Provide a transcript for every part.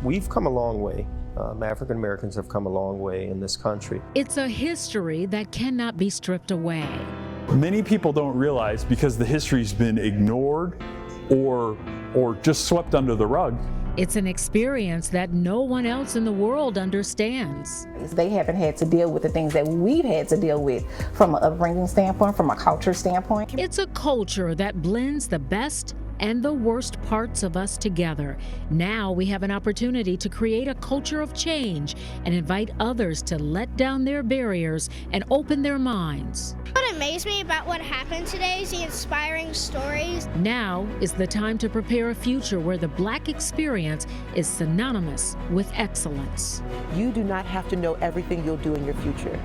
We've come a long way. African Americans have come a long way in this country. It's a history that cannot be stripped away. Many people don't realize, because the history's been ignored or just swept under the rug. It's an experience that no one else in the world understands. They haven't had to deal with the things that we've had to deal with from an upbringing standpoint, from a culture standpoint. It's a culture that blends the best and the worst parts of us together. Now we have an opportunity to create a culture of change and invite others to let down their barriers and open their minds. What amazed me about what happened today is the inspiring stories. Now is the time to prepare a future where the Black experience is synonymous with excellence. You do not have to know everything you'll do in your future.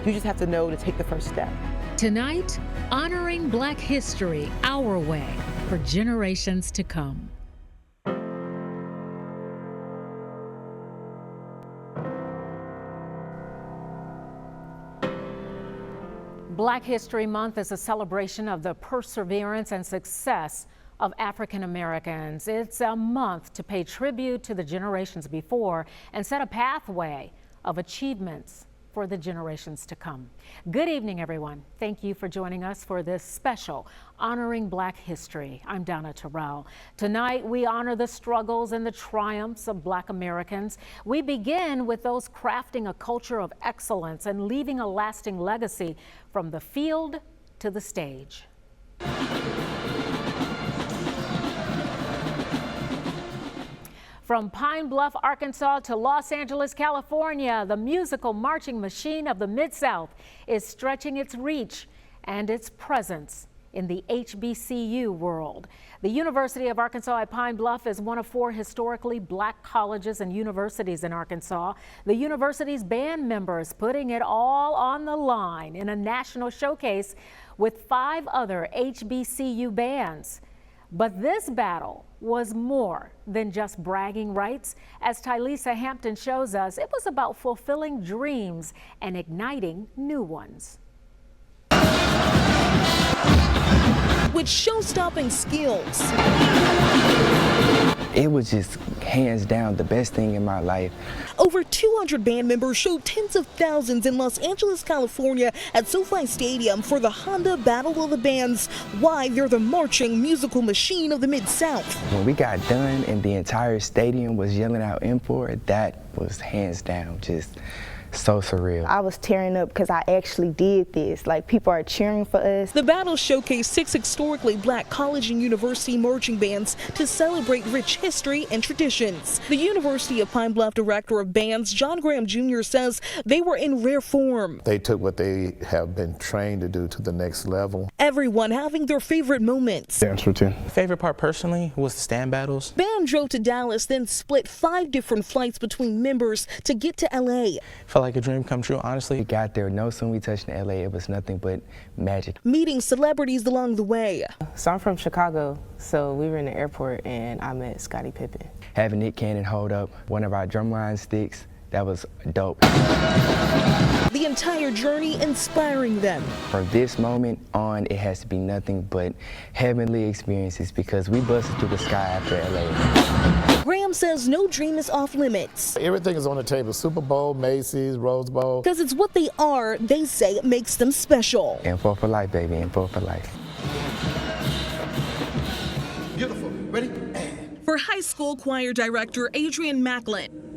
You just have to know to take the first step. Tonight, honoring Black history our way for generations to come. Black History Month is a celebration of the perseverance and success of African Americans. It's a month to pay tribute to the generations before and set a pathway of achievements for the generations to come. Good evening, everyone. Thank you for joining us for this special Honoring Black History. I'm Donna Terrell. Tonight, we honor the struggles and the triumphs of Black Americans. We begin with those crafting a culture of excellence and leaving a lasting legacy from the field to the stage. From Pine Bluff, Arkansas to Los Angeles, California, the musical marching machine of the Mid-South is stretching its reach and its presence in the HBCU world. The University of Arkansas at Pine Bluff is one of 4 historically Black colleges and universities in Arkansas. The university's band members putting it all on the line in a national showcase with 5 other HBCU bands. But this battle was more than just bragging rights. As Tylisa Hampton shows us, it was about fulfilling dreams and igniting new ones. With show-stopping skills. It was just hands down the best thing in my life. Over 200 band members showed tens of thousands in Los Angeles, California at SoFi Stadium for the Honda Battle of the Bands. Why they're the marching musical machine of the Mid-South. When we got done and the entire stadium was yelling out M4, that was hands down just so surreal. I was tearing up because I actually did this. Like, people are cheering for us. The battle showcased 6 historically Black college and university marching bands to celebrate rich history and traditions. The University of Pine Bluff Director of Bands, John Graham Jr., says they were in rare form. They took what they have been trained to do to the next level. Everyone having their favorite moments. Dance routine. Favorite part personally was the stand battles. Band drove to Dallas, then split 5 different flights between members to get to LA. Felt like a dream come true, honestly. We got there, no sooner we touched in LA, it was nothing but magic. Meeting celebrities along the way. So I'm from Chicago, so we were in the airport and I met Scottie Pippen. Having Nick Cannon hold up one of our drumline sticks, that was dope. The entire journey inspiring them. From this moment on, it has to be nothing but heavenly experiences because we busted through the sky after LA. Graham says no dream is off limits. Everything is on the table. Super Bowl, Macy's, Rose Bowl. Because it's what they are, they say, makes them special. And for life, baby, and for life. Beautiful. Ready? And. For high school choir director Adrian Macklin.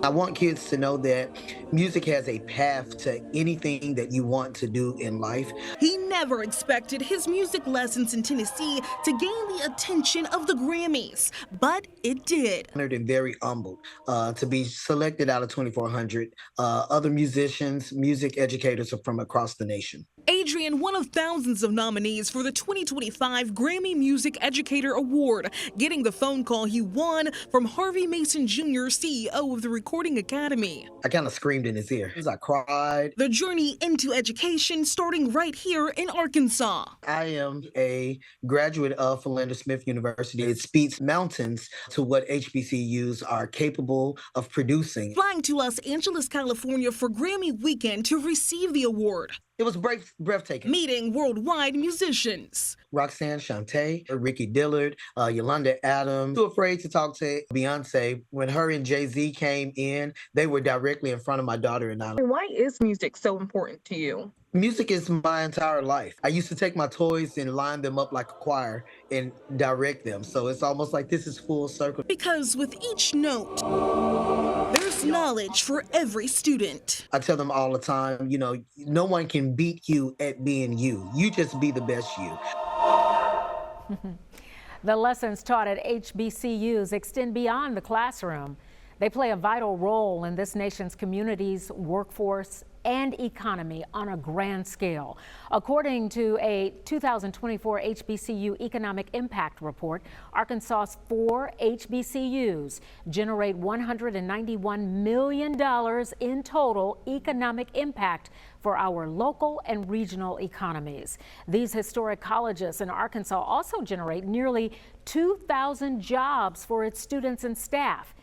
I want kids to know that music has a path to anything that you want to do in life. He never expected his music lessons in Tennessee to gain the attention of the Grammys, but it did. Honored and very humbled to be selected out of 2,400 other musicians, music educators from across the nation. Adrian, one of thousands of nominees for the 2025 Grammy Music Educator Award, getting the phone call he won from Harvey Mason Jr., CEO of the Recording Academy. I kind of screamed in his ear. I cried. The journey into education starting right here in Arkansas. I am a graduate of Philander Smith University. It speaks mountains to what HBCUs are capable of producing. Flying to Los Angeles, California for Grammy weekend to receive the award. It was breathtaking. Meeting worldwide musicians. Roxanne Shante, Ricky Dillard, Yolanda Adams. Too afraid to talk to Beyonce. When her and Jay-Z came in, they were directly in front of my daughter and I. Why is music so important to you? Music is my entire life. I used to take my toys and line them up like a choir and direct them. So it's almost like this is full circle. Because with each note, there's knowledge for every student. I tell them all the time, you know, no one can beat you at being you. You just be the best you. The lessons taught at HBCUs extend beyond the classroom. They play a vital role in this nation's communities, workforce, and economy on a grand scale. According to a 2024 HBCU Economic Impact Report, Arkansas's 4 HBCUs generate $191 million in total economic impact for our local and regional economies. These historic colleges in Arkansas also generate nearly 2,000 jobs for its students and staff.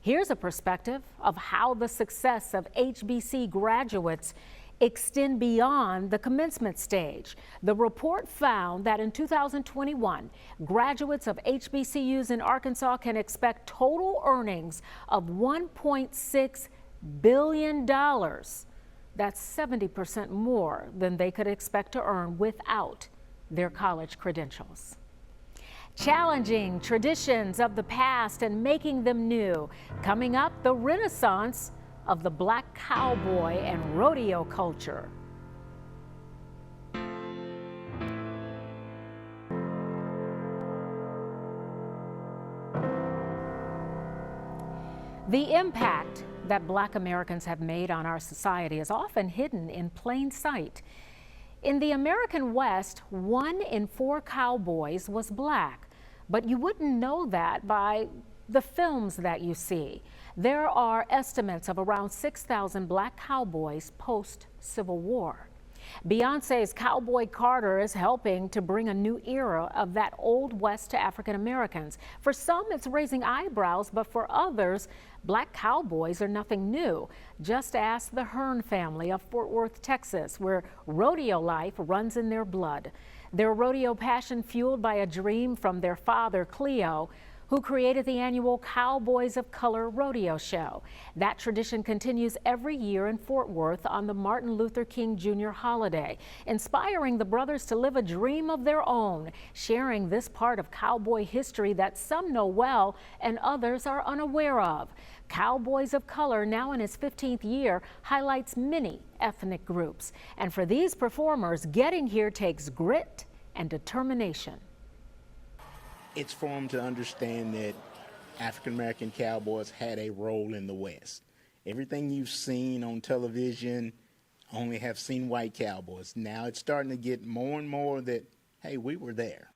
Here's a perspective of how the success of HBC graduates extend beyond the commencement stage. The report found that in 2021, graduates of HBCUs in Arkansas can expect total earnings of $1.6 billion. That's 70% more than they could expect to earn without their college credentials. Challenging traditions of the past and making them new. Coming up, the renaissance of the black cowboy and rodeo culture. The impact that black Americans have made on our society is often hidden in plain sight. In the American West, 1 in 4 cowboys was black, but you wouldn't know that by the films that you see. There are estimates of around 6,000 black cowboys post-Civil War. Beyonce's Cowboy Carter is helping to bring a new era of that old West to African Americans. For some, it's raising eyebrows, but for others, black cowboys are nothing new. Just ask the Hearn family of Fort Worth, Texas, where rodeo life runs in their blood. Their rodeo passion fueled by a dream from their father, Cleo, who created the annual Cowboys of Color rodeo show. That tradition continues every year in Fort Worth on the Martin Luther King Jr. holiday, inspiring the brothers to live a dream of their own, sharing this part of cowboy history that some know well and others are unaware of. Cowboys of Color, now in its 15th year, highlights many ethnic groups. And for these performers, getting here takes grit and determination. It's for them to understand that African-American cowboys had a role in the West. Everything you've seen on television only have seen white cowboys. Now it's starting to get more and more that, hey, we were there.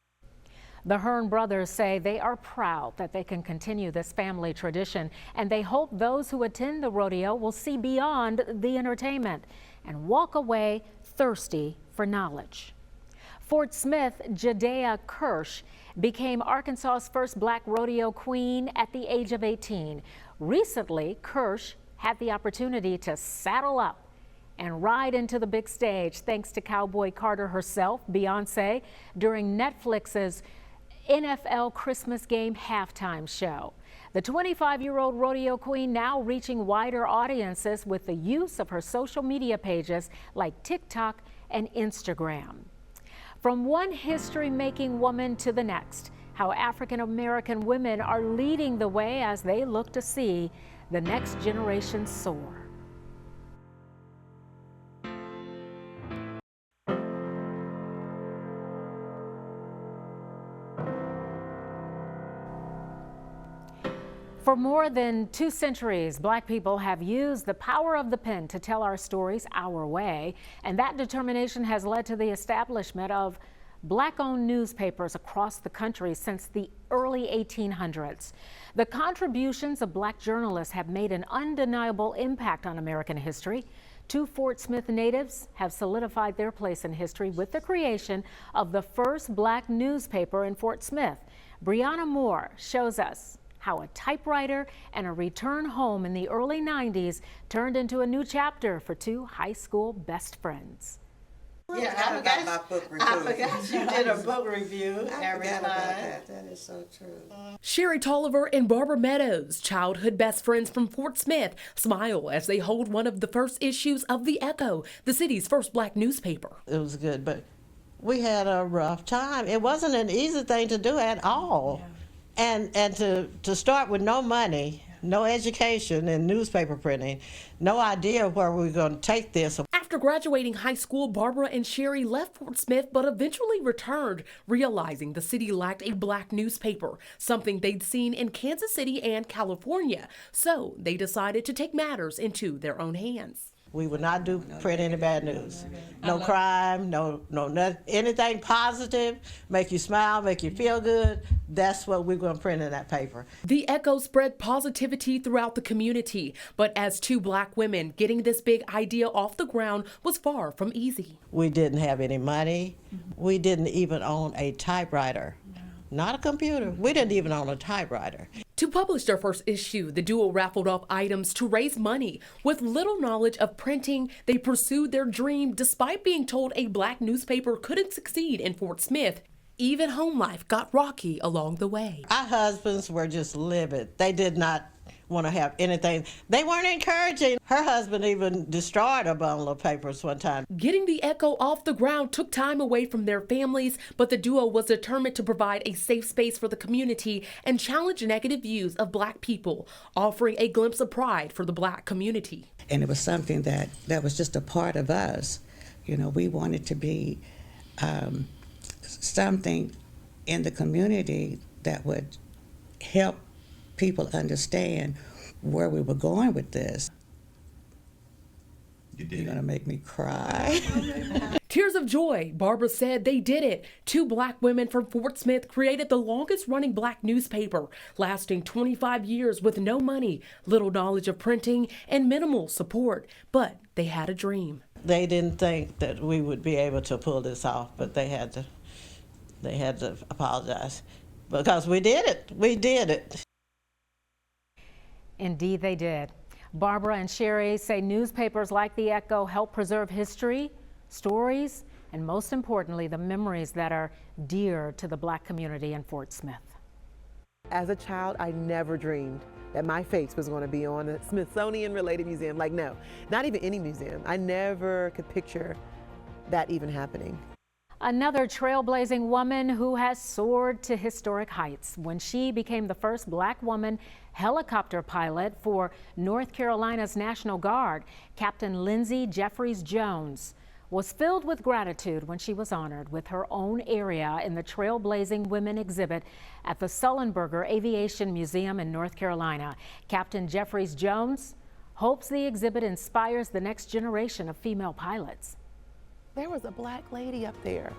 The Hearn brothers say they are proud that they can continue this family tradition, and they hope those who attend the rodeo will see beyond the entertainment and walk away thirsty for knowledge. Fort Smith Jadea Kirsch became Arkansas's first black rodeo queen at the age of 18. Recently, Kirsch had the opportunity to saddle up and ride into the big stage thanks to Cowboy Carter herself, Beyonce, during Netflix's NFL Christmas Game halftime show. The 25-year-old rodeo queen now reaching wider audiences with the use of her social media pages like TikTok and Instagram. From one history-making woman to the next, how African-American women are leading the way as they look to see the next generation soar. For more than 2 centuries, black people have used the power of the pen to tell our stories our way, and that determination has led to the establishment of black-owned newspapers across the country since the early 1800s. The contributions of black journalists have made an undeniable impact on American history. 2 Fort Smith natives have solidified their place in history with the creation of the first black newspaper in Fort Smith. Brianna Moore shows us how a typewriter and a return home in the early 90s turned into a new chapter for 2 high school best friends. Yeah, I forgot my book review. I forgot you did a book review. I forgot about that. That is so true. Sherry Tolliver and Barbara Meadows, childhood best friends from Fort Smith, smile as they hold one of the first issues of The Echo, the city's first black newspaper. It was good, but we had a rough time. It wasn't an easy thing to do at all. Yeah. And to start with no money, no education in newspaper printing, no idea where we were going to take this. After graduating high school, Barbara and Sherry left Fort Smith but eventually returned, realizing the city lacked a black newspaper, something they'd seen in Kansas City and California. So they decided to take matters into their own hands. We would not print any bad news. No crime, no anything positive, make you smile, make you feel good. That's what we're going to print in that paper. The Echo spread positivity throughout the community, but as two black women, getting this big idea off the ground was far from easy. We didn't have any money. We didn't even own a typewriter. Not a computer. We didn't even own a typewriter. To publish their first issue, the duo raffled off items to raise money. With little knowledge of printing, they pursued their dream despite being told a black newspaper couldn't succeed in Fort Smith. Even home life got rocky along the way. Our husbands were just livid. They did not want to have anything. They weren't encouraging. Her husband even destroyed a bundle of papers one time. Getting the Echo off the ground took time away from their families, but the duo was determined to provide a safe space for the community and challenge negative views of black people, offering a glimpse of pride for the black community. And it was something that was just a part of us. You know, we wanted to be something in the community that would help people understand where we were going with this. You're gonna make me cry. Tears of joy, Barbara said they did it. Two black women from Fort Smith created the longest running black newspaper, lasting 25 years with no money, little knowledge of printing, and minimal support. But they had a dream. They didn't think that we would be able to pull this off, but they had to apologize because we did it. We did it. Indeed, they did. Barbara and Sherry say newspapers like The Echo help preserve history, stories, and most importantly, the memories that are dear to the black community in Fort Smith. As a child, I never dreamed that my face was going to be on a Smithsonian-related museum. Like, no, not even any museum. I never could picture that even happening. Another trailblazing woman who has soared to historic heights when she became the first black woman helicopter pilot for North Carolina's National Guard. Captain Lindsay Jeffries Jones was filled with gratitude when she was honored with her own area in the Trailblazing Women exhibit at the Sullenberger Aviation Museum in North Carolina. Captain Jeffries Jones hopes the exhibit inspires the next generation of female pilots. There was a black lady up there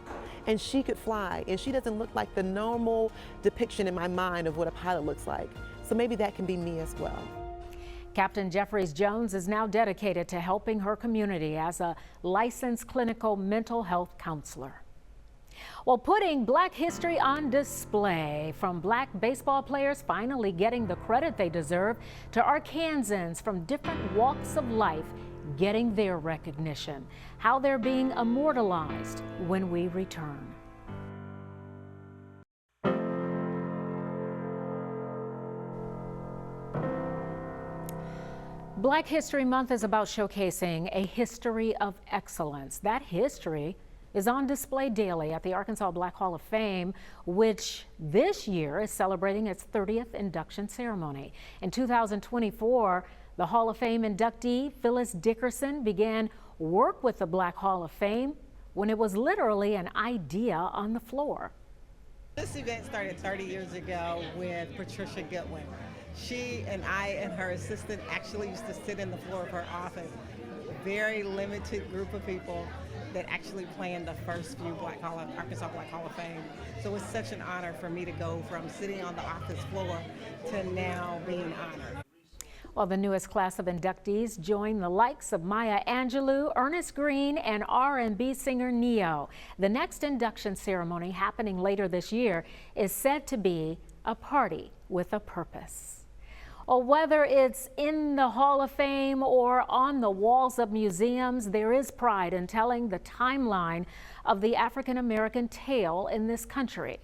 and she could fly, and she doesn't look like the normal depiction in my mind of what a pilot looks like. So maybe that can be me as well. Captain Jeffries Jones is now dedicated to helping her community as a licensed clinical mental health counselor. Well, putting black history on display, from black baseball players finally getting the credit they deserve to Arkansans from different walks of life getting their recognition, how they're being immortalized when we return. Black History Month is about showcasing a history of excellence. That history is on display daily at the Arkansas Black Hall of Fame, which this year is celebrating its 30th induction ceremony. In 2024, the Hall of Fame inductee Phyllis Dickerson began work with the Black Hall of Fame when it was literally an idea on the floor. This event started 30 years ago with Patricia Goodwin. She and I and her assistant actually used to sit in the floor of her office. Very limited group of people that actually planned the first few Arkansas Black Hall of Fame. So it's such an honor for me to go from sitting on the office floor to now being honored. Well, the newest class of inductees join the likes of Maya Angelou, Ernest Green, and R&B singer Ne-Yo. The next induction ceremony, happening later this year, is said to be a party with a purpose. Well, whether it's in the Hall of Fame or on the walls of museums, there is pride in telling the timeline of the African-American tale in this country.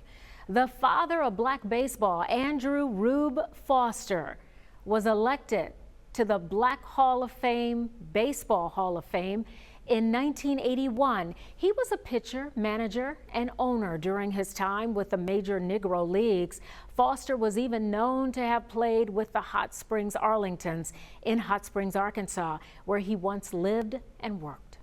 The father of black baseball, Andrew Rube Foster, was elected to the Black Hall of Fame, Baseball Hall of Fame, in 1981. He was a pitcher, manager, and owner during his time with the major Negro Leagues. Foster was even known to have played with the Hot Springs Arlingtons in Hot Springs, Arkansas, where he once lived and worked.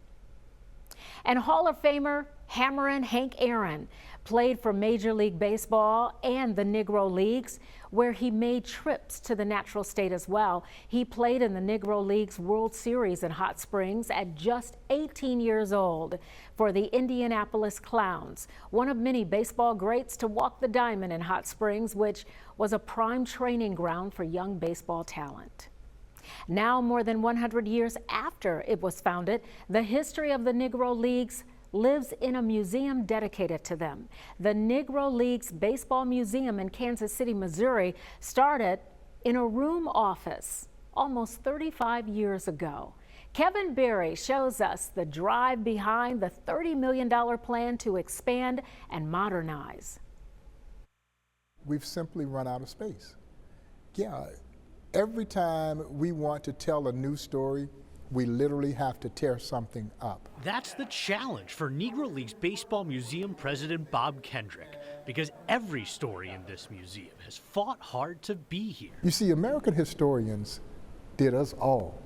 And Hall of Famer Hammerin' Hank Aaron played for Major League Baseball and the Negro Leagues, where he made trips to the natural state as well. He played in the Negro Leagues World Series in Hot Springs at just 18 years old for the Indianapolis Clowns, one of many baseball greats to walk the diamond in Hot Springs, which was a prime training ground for young baseball talent. Now, more than 100 years after it was founded, the history of the Negro Leagues lives in a museum dedicated to them. The Negro Leagues Baseball Museum in Kansas City, Missouri started in a room office almost 35 years ago. Kevin Berry shows us the drive behind the $30 million plan to expand and modernize. We've simply run out of space. Yeah, every time we want to tell a new story, we literally have to tear something up. That's the challenge for Negro Leagues Baseball Museum President Bob Kendrick, because every story in this museum has fought hard to be here. You see, American historians did us all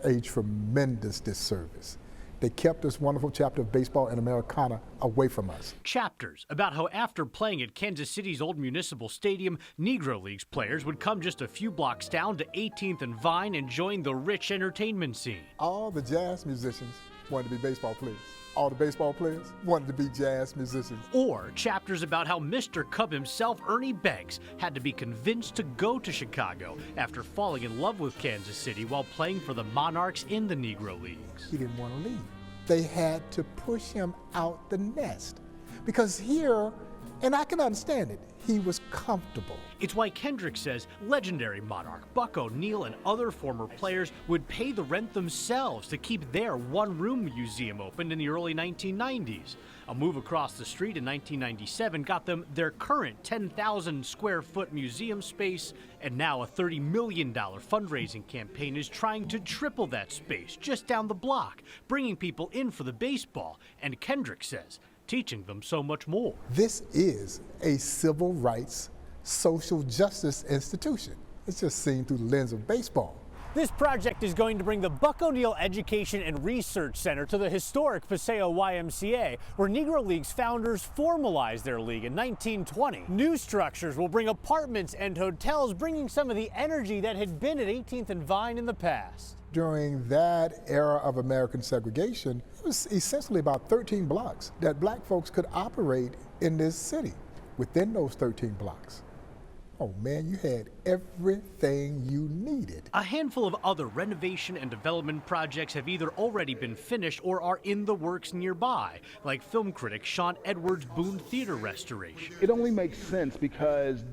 a tremendous disservice. They kept this wonderful chapter of baseball and Americana away from us. Chapters about how after playing at Kansas City's old municipal stadium, Negro Leagues players would come just a few blocks down to 18th and Vine and join the rich entertainment scene. All the jazz musicians wanted to be baseball players. All the baseball players wanted to be jazz musicians. Or chapters about how Mr. Cub himself, Ernie Banks, had to be convinced to go to Chicago after falling in love with Kansas City while playing for the Monarchs in the Negro Leagues. He didn't want to leave. They had to push him out the nest because here, and I can understand it, he was comfortable. It's why Kendrick says legendary Monarch Buck O'Neil and other former players would pay the rent themselves to keep their one-room museum open in the early 1990s. A move across the street in 1997 got them their current 10,000 square foot museum space, and now a $30 million fundraising campaign is trying to triple that space just down the block, bringing people in for the baseball, and Kendrick says, teaching them so much more. This is a civil rights, social justice institution. It's just seen through the lens of baseball. This project is going to bring the Buck O'Neil Education and Research Center to the historic Paseo YMCA, where Negro Leagues founders formalized their league in 1920. New structures will bring apartments and hotels, bringing some of the energy that had been at 18th and Vine in the past. During that era of American segregation, it was essentially about 13 blocks that black folks could operate in this city. Within those 13 blocks, oh man, you had everything you needed. A handful of other renovation and development projects have either already been finished or are in the works nearby, like film critic Sean Edwards' Boone Theater restoration. It only makes sense because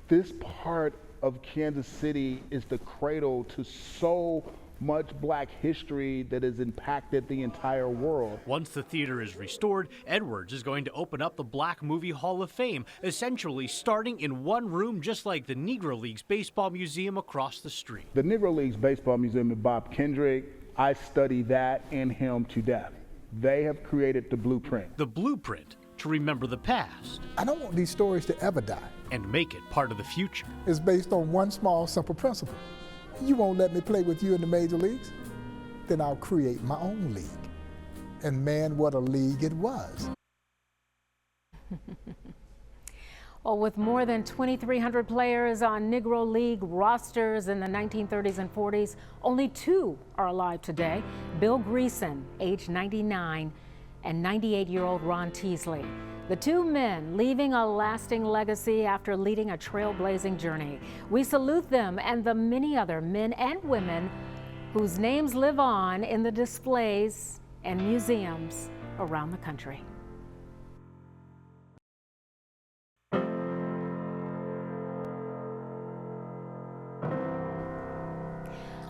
this part of Kansas City is the cradle to so much black history that has impacted the entire world. Once the theater is restored, Edwards is going to open up the Black Movie Hall of Fame, essentially starting in one room just like the Negro Leagues Baseball Museum across the street. The Negro Leagues Baseball Museum and Bob Kendrick, I study that and him to death. They have created the blueprint. The blueprint to remember the past. I don't want these stories to ever die. And make it part of the future. It's based on one small, simple principle. You won't let me play with you in the major leagues? Then I'll create my own league. And man, what a league it was. Well, with more than 2,300 players on Negro League rosters in the 1930s and 40s, only two are alive today. Bill Greason, age 99, and 98-year-old Ron Teasley. The two men leaving a lasting legacy after leading a trailblazing journey. We salute them and the many other men and women whose names live on in the displays and museums around the country.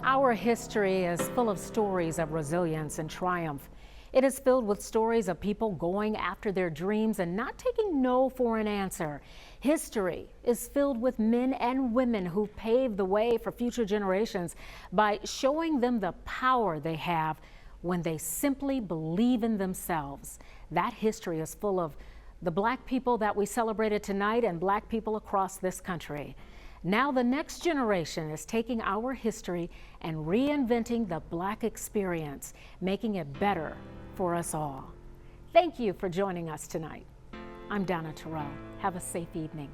Our history is full of stories of resilience and triumph. It is filled with stories of people going after their dreams and not taking no for an answer. History is filled with men and women who paved the way for future generations by showing them the power they have when they simply believe in themselves. That history is full of the Black people that we celebrated tonight and Black people across this country. Now the next generation is taking our history and reinventing the Black experience, making it better for us all. Thank you for joining us tonight. I'm Donna Terrell. Have a safe evening.